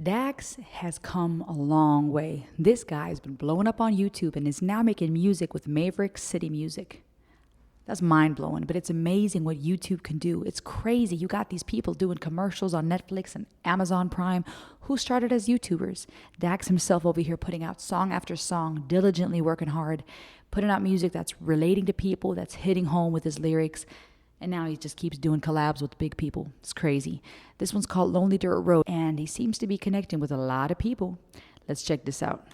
Dax has come a long way. This guy's been blowing up on YouTube and is now making music with Maverick City Music. That's mind-blowing, but it's amazing what YouTube can do. It's crazy. You got these people doing commercials on Netflix and Amazon Prime who started as YouTubers. Dax himself over here putting out song after song, diligently working hard, putting out music that's relating to people, that's hitting home with his lyrics. And now he just keeps doing collabs with big people. It's crazy. This one's called Lonely Dirt Road, and he seems to be connecting with a lot of people. Let's check this out.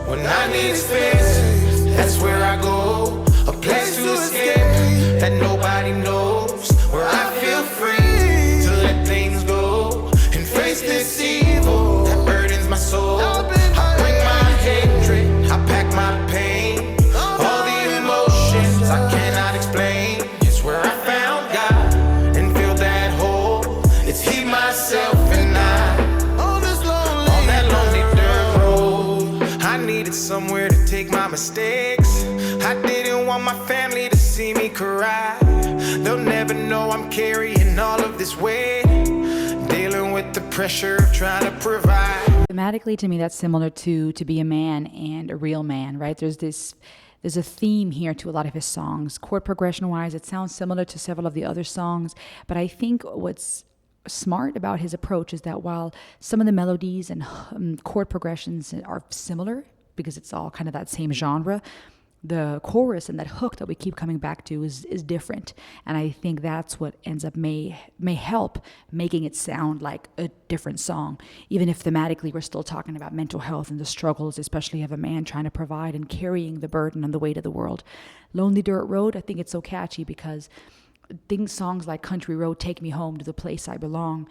When I need space, that's where I go. A place to escape that nobody knows. Where I feel free to let things go and face this evil that burdens my soul. I bring my hatred, I pack my pain. All the emotions I cannot explain. It's where I found God and filled that hole. It's He, myself, and I. On that lonely dirt road, I needed somewhere to take my mistakes. I didn't want my family to see me cry. They'll never know I'm carrying all of this weight, dealing with the pressure of trying to provide. Thematically, to me, that's similar to be a man and a real man, right? There's a theme here to a lot of his songs. Chord progression-wise, it sounds similar to several of the other songs, but I think what's smart about his approach is that while some of the melodies and chord progressions are similar because it's all kind of that same genre, the chorus and that hook that we keep coming back to is different. And I think that's what ends up may help making it sound like a different song, even if thematically we're still talking about mental health and the struggles, especially of a man trying to provide and carrying the burden and the weight of the world. Lonely Dirt Road, I think it's so catchy because songs like Country Road, Take Me Home to the Place I Belong,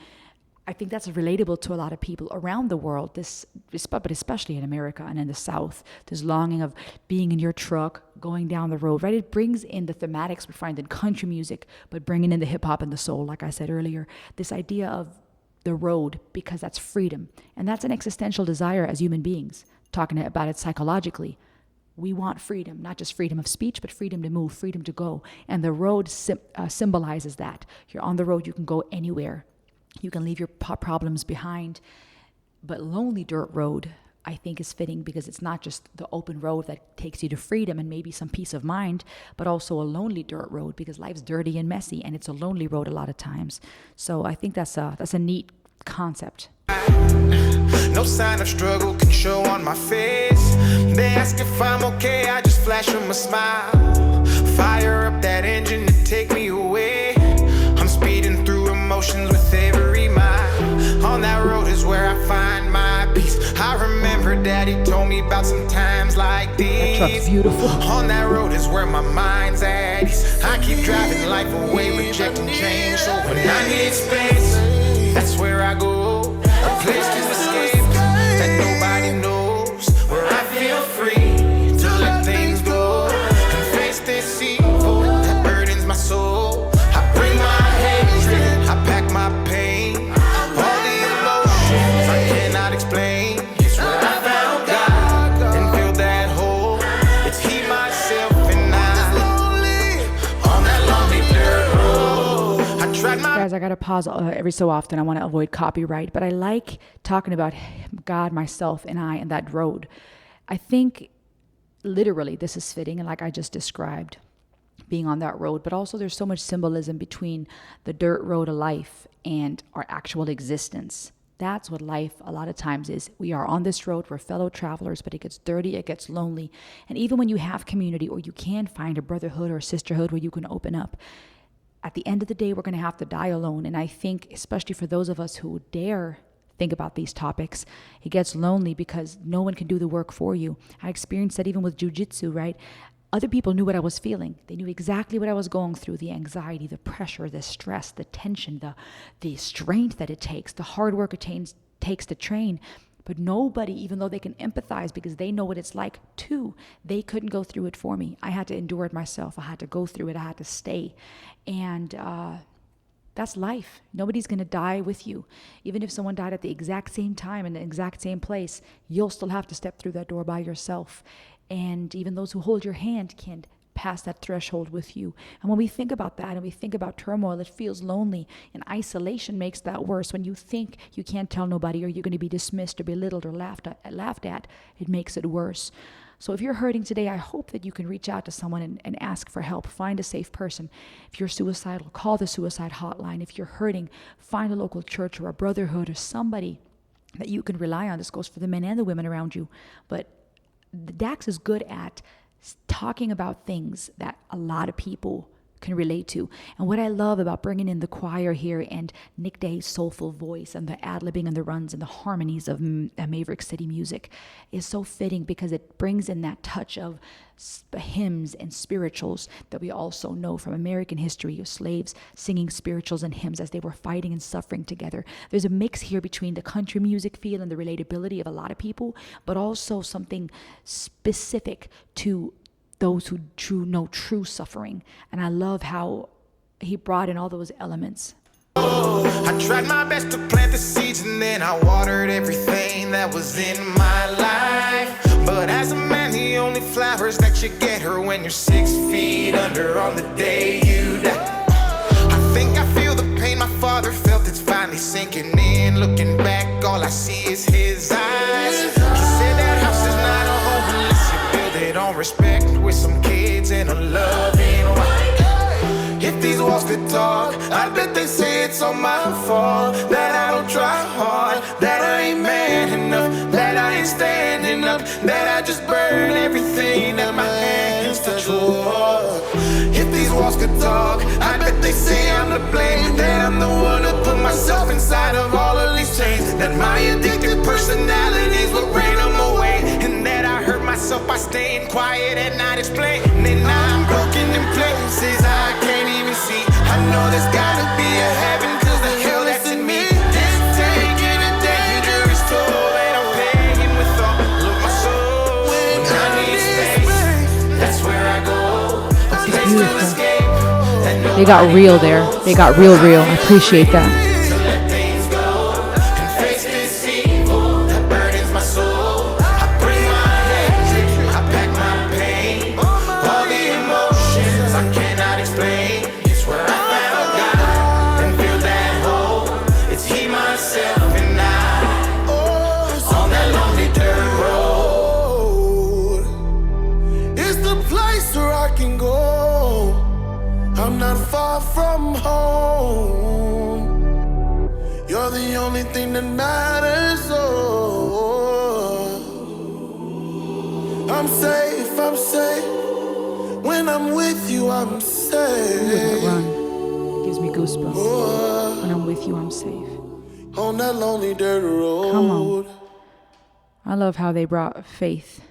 I think that's relatable to a lot of people around the world, but especially in America and in the South. This longing of being in your truck, going down the road, right? It brings in the thematics we find in country music, but bringing in the hip hop and the soul, like I said earlier. This idea of the road, because that's freedom. And that's an existential desire as human beings, talking about it psychologically. We want freedom, not just freedom of speech, but freedom to move, freedom to go. And the road symbolizes that. You're on the road, you can go anywhere. You can leave your problems behind. But Lonely Dirt Road, I think, is fitting because it's not just the open road that takes you to freedom and maybe some peace of mind, but also a lonely dirt road because life's dirty and messy, and it's a lonely road a lot of times. So I think that's a neat concept. No sign of struggle can show on my face. They ask if I'm okay, I just flash them a smile. Fire up that engine to take me away. I'm speeding through emotions with every mile. On that road is where I find my peace. I remember Daddy told me about some times like these. That truck's beautiful. On that road is where my mind's at ease. I keep driving life away, rejecting change. So when I need space, that's where I go. A place to escape that nobody knows. Where I feel free to let things go and face this evil that burdens my soul. I bring my hatred, I pack my pain. All the emotions I cannot explain. It's where I found God and filled that hole. It's He, myself, and I. On that lonely dirt road, I tried my Guys, I gotta pause every so often. I want to avoid copyright, but I like talking about God, myself, and I, and that road. I think literally this is fitting, and like I just described, being on that road, but also there's so much symbolism between the dirt road of life and our actual existence. That's what life a lot of times is. We are on this road, we're fellow travelers, but it gets dirty, it gets lonely. And even when you have community or you can find a brotherhood or sisterhood where you can open up, at the end of the day, we're going to have to die alone. And I think, especially for those of us who dare think about these topics, it gets lonely because no one can do the work for you. I experienced that even with jujitsu, right? Other people knew what I was feeling. They knew exactly what I was going through, the anxiety, the pressure, the stress, the tension, the strength that it takes, the hard work it takes to train. But nobody, even though they can empathize because they know what it's like too, they couldn't go through it for me. I had to endure it myself. I had to go through it. I had to stay. And that's life. Nobody's going to die with you. Even if someone died at the exact same time in the exact same place, you'll still have to step through that door by yourself. And even those who hold your hand can't pass that threshold with you. And when we think about that and we think about turmoil, it feels lonely, and isolation makes that worse. When you think you can't tell nobody, or you're going to be dismissed or belittled or laughed at, it makes it worse. So if you're hurting today, I hope that you can reach out to someone and ask for help. Find a safe person. If you're suicidal, call the suicide hotline. If you're hurting, find a local church or a brotherhood or somebody that you can rely on. This goes for the men and the women around you. But Dax is good at talking about things that a lot of people can relate to. And what I love about bringing in the choir here and Nick Day's soulful voice and the ad-libbing and the runs and the harmonies of Maverick City music is so fitting, because it brings in that touch of hymns and spirituals that we also know from American history of slaves singing spirituals and hymns as they were fighting and suffering together. There's a mix here between the country music feel and the relatability of a lot of people, but also something specific to those who know true suffering. And I love how he brought in all those elements. I tried my best to plant the seeds, and then I watered everything that was in my life. But as a man, the only flowers that you get are when you're 6 feet under on the day you die. I think I feel the pain my father felt, it's finally sinking in. Looking back, all I see is his eyes. He said that house is not a home unless you build it on respect, with some kids and a loving wife. If these walls could talk, I bet they say it's all my fault, that I don't try hard, that I ain't man enough, that I ain't standing up, that I just burn everything that my hands touch. If these walls could talk, I bet they say I'm to blame, that I'm the one who put myself inside of all of these chains, that my addictive personalities will bring them away, and that I hurt myself by staying quiet and not explaining. I'm broken in places I can't even see. I know there's gotta be a heaven, cause the hell that's in me is taking a dangerous toll, and I'm paying with all of my soul. When I need space, that's where I go. A place to escape. They got real there. They got real. I appreciate that. From home, you're the only thing that matters. Oh, I'm safe. When I'm with you, I'm safe. Ooh, that run gives me goosebumps. Oh, when I'm with you, I'm safe. On that lonely dirt road. Come on. I love how they brought faith.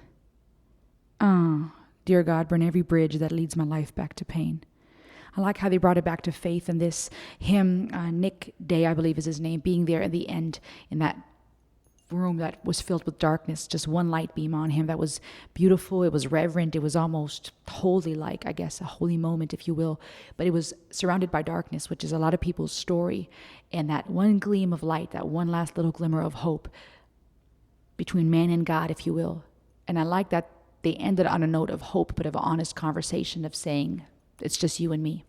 Dear God, burn every bridge that leads my life back to pain. I like how they brought it back to faith in this hymn. Nick Day, I believe is his name, being there at the end in that room that was filled with darkness, just one light beam on him. That was beautiful. It was reverent. It was almost holy, like, I guess, a holy moment, if you will. But it was surrounded by darkness, which is a lot of people's story. And that one gleam of light, that one last little glimmer of hope between man and God, if you will. And I like that they ended on a note of hope, but of an honest conversation of saying, it's just you and me.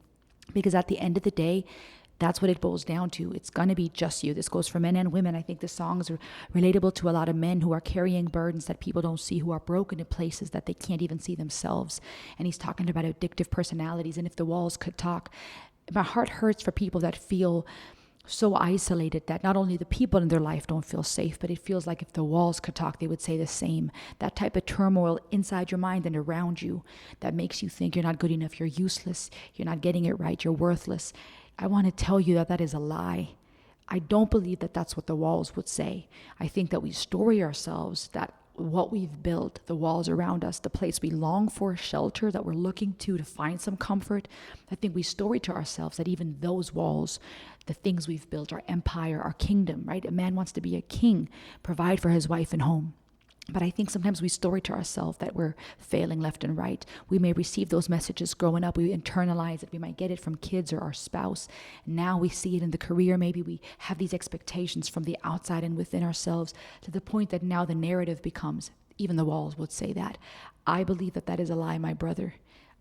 Because at the end of the day, that's what it boils down to. It's going to be just you. This goes for men and women. I think the songs are relatable to a lot of men who are carrying burdens that people don't see, who are broken in places that they can't even see themselves. And he's talking about addictive personalities. And if the walls could talk, my heart hurts for people that feel so isolated that not only the people in their life don't feel safe, but it feels like if the walls could talk, they would say the same. That type of turmoil inside your mind and around you that makes you think you're not good enough, you're useless, you're not getting it right, you're worthless. I want to tell you that is a lie. I don't believe that that's what the walls would say. I think that we story ourselves that what we've built, the walls around us, the place we long for, shelter that we're looking to find some comfort. I think we story to ourselves that even those walls, the things we've built, our empire, our kingdom, right? A man wants to be a king, provide for his wife and home. But I think sometimes we story to ourselves that we're failing left and right. We may receive those messages growing up. We internalize it. We might get it from kids or our spouse. Now we see it in the career. Maybe we have these expectations from the outside and within ourselves to the point that now the narrative becomes, even the walls would say that. I believe that that is a lie, my brother.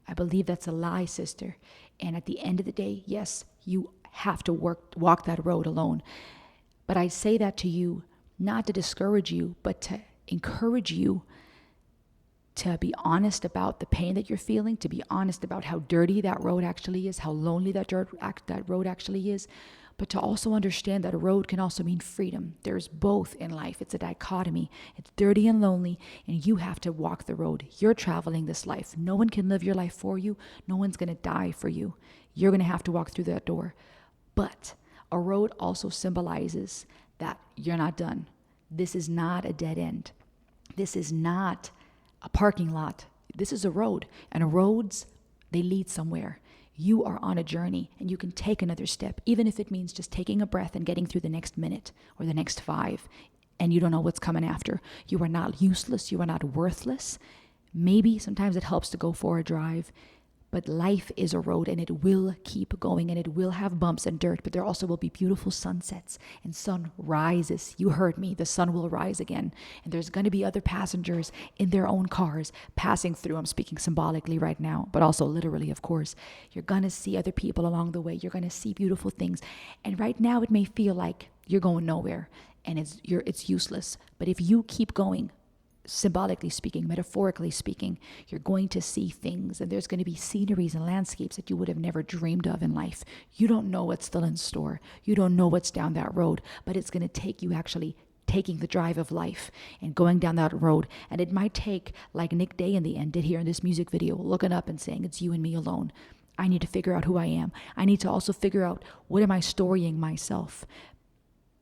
I believe that's a lie, sister. And at the end of the day, yes, you have to walk that road alone. But I say that to you, not to discourage you, but to encourage you to be honest about the pain that you're feeling, to be honest about how dirty that road actually is, how lonely that road actually is, but to also understand that a road can also mean freedom. There's both in life. It's a dichotomy. It's dirty and lonely, and you have to walk the road. You're traveling this life. No one can live your life for you. No one's going to die for you. You're going to have to walk through that door. But a road also symbolizes that you're not done. This is not a dead end. This is not a parking lot. This is a road. And roads, they lead somewhere. You are on a journey and you can take another step, even if it means just taking a breath and getting through the next minute or the next 5, and you don't know what's coming after. You are not useless. You are not worthless. Maybe sometimes it helps to go for a drive. But life is a road and it will keep going and it will have bumps and dirt, but there also will be beautiful sunsets and sunrises. You heard me, the sun will rise again. And there's going to be other passengers in their own cars passing through. I'm speaking symbolically right now, but also literally, of course. You're going to see other people along the way. You're going to see beautiful things. And right now it may feel like you're going nowhere and it's useless. But if you keep going, symbolically speaking, metaphorically speaking, you're going to see things, and there's going to be sceneries and landscapes that you would have never dreamed of in life. You don't know what's still in store. You don't know what's down that road, but it's going to take you actually taking the drive of life and going down that road. And it might take, like Nick Day in the end did here in this music video, looking up and saying, it's you and me alone. I need to figure out who I am. I need to also figure out, what am I storying myself?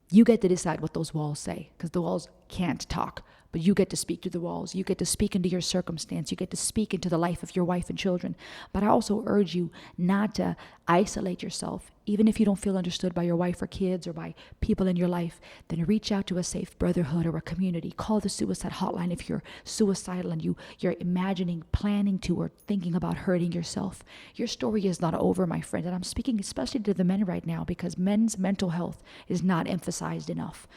You get to decide what those walls say, because the walls can't talk. But you get to speak to the walls. You get to speak into your circumstance. You get to speak into the life of your wife and children. But I also urge you not to isolate yourself. Even if you don't feel understood by your wife or kids or by people in your life, then reach out to a safe brotherhood or a community. Call the suicide hotline if you're suicidal and you're imagining, planning to, or thinking about hurting yourself. Your story is not over, my friend. And I'm speaking especially to the men right now, because men's mental health is not emphasized enough.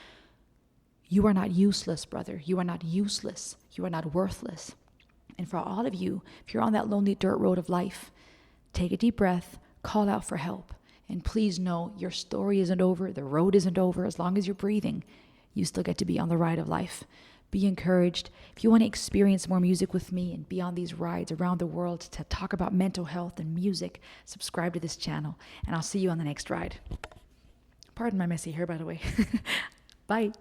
You are not useless, brother. You are not useless. You are not worthless. And for all of you, if you're on that lonely dirt road of life, take a deep breath, call out for help. And please know your story isn't over. The road isn't over. As long as you're breathing, you still get to be on the ride of life. Be encouraged. If you want to experience more music with me and be on these rides around the world to talk about mental health and music, subscribe to this channel. And I'll see you on the next ride. Pardon my messy hair, by the way. Bye.